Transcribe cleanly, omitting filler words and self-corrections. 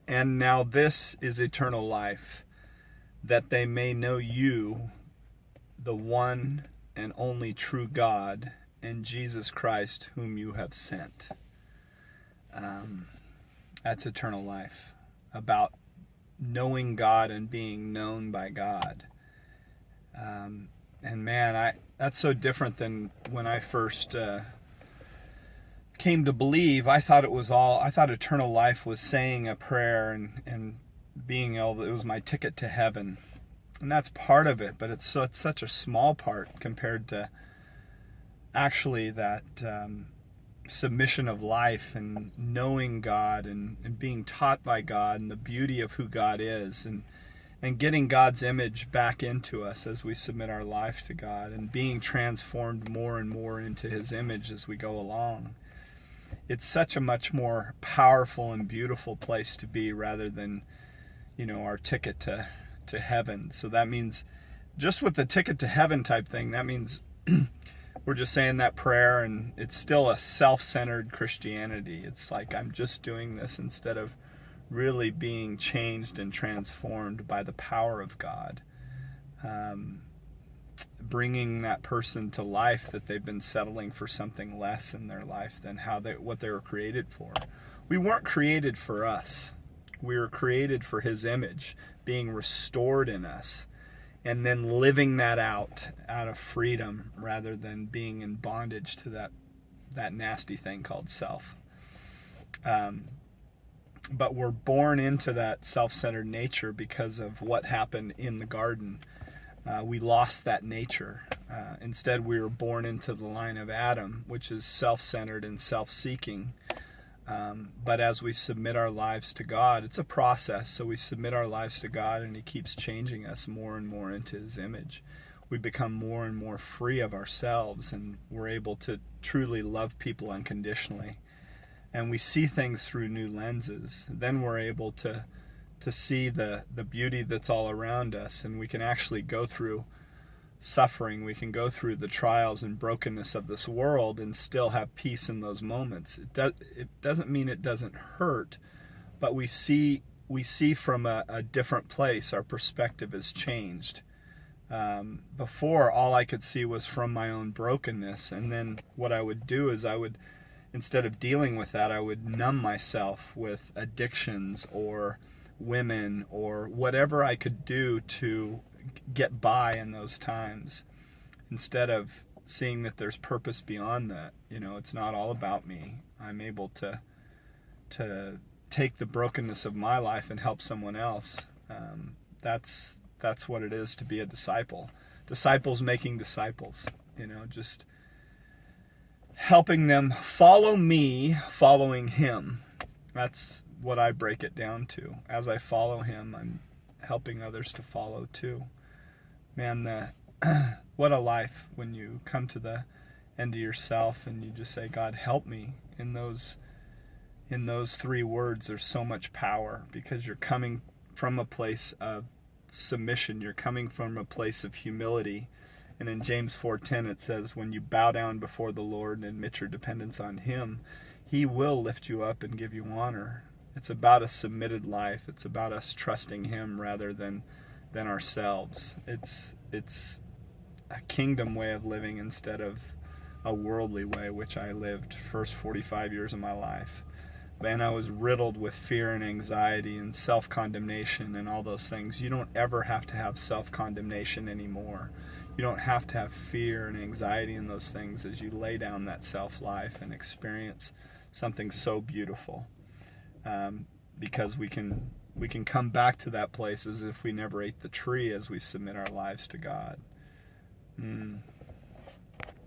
And now this is eternal life, that they may know you, the one and only true God, and Jesus Christ, whom you have sent. That's eternal life, about knowing God and being known by God. And man, that's so different than when I first came to believe. I thought eternal life was saying a prayer and being able, it was my ticket to heaven. And that's part of it, but it's such a small part compared to actually that submission of life and knowing God and being taught by God and the beauty of who God is, and getting God's image back into us as we submit our life to God, and being transformed more and more into his image as we go along. It's such a much more powerful and beautiful place to be, rather than, our ticket to heaven. So that means, just with the ticket to heaven type thing, that means we're just saying that prayer, and it's still a self-centered Christianity. It's like I'm just doing this instead of really being changed and transformed by the power of God, bringing that person to life that they've been settling for something less in their life than what they were created for. We weren't created for us. We were created for his image being restored in us, and then living that out of freedom rather than being in bondage to that nasty thing called self. But we're born into that self-centered nature because of what happened in the garden. We lost that nature. Instead, we were born into the line of Adam, which is self-centered and self-seeking. But as we submit our lives to God, it's a process. So we submit our lives to God, and he keeps changing us more and more into his image. We become more and more free of ourselves, and we're able to truly love people unconditionally. And we see things through new lenses. Then we're able to see the beauty that's all around us, and we can actually go through suffering. We can go through the trials and brokenness of this world and still have peace in those moments. It doesn't mean it doesn't hurt, but we see from a different place. Our perspective has changed. Before, all I could see was from my own brokenness, and then what I would do is instead of dealing with that, I would numb myself with addictions or women or whatever I could do to get by in those times, instead of seeing that there's purpose beyond that. It's not all about me. I'm able to take the brokenness of my life and help someone else. That's what it is to be a disciple. Disciples making disciples. Just helping them follow me, following him. That's what I break it down to. As I follow him, I'm helping others to follow too. Man, what a life when you come to the end of yourself and you just say, God, help me. In those 3 words, there's so much power, because you're coming from a place of submission. You're coming from a place of humility. And in James 4:10 it says, when you bow down before the Lord and admit your dependence on him, he will lift you up and give you honor. It's about a submitted life. It's about us trusting him rather than ourselves. It's a kingdom way of living instead of a worldly way, which I lived first 45 years of my life. And I was riddled with fear and anxiety and self-condemnation and all those things. You don't ever have to have self-condemnation anymore. You don't have to have fear and anxiety in those things as you lay down that self-life and experience something so beautiful. Because we can come back to that place as if we never ate the tree as we submit our lives to God.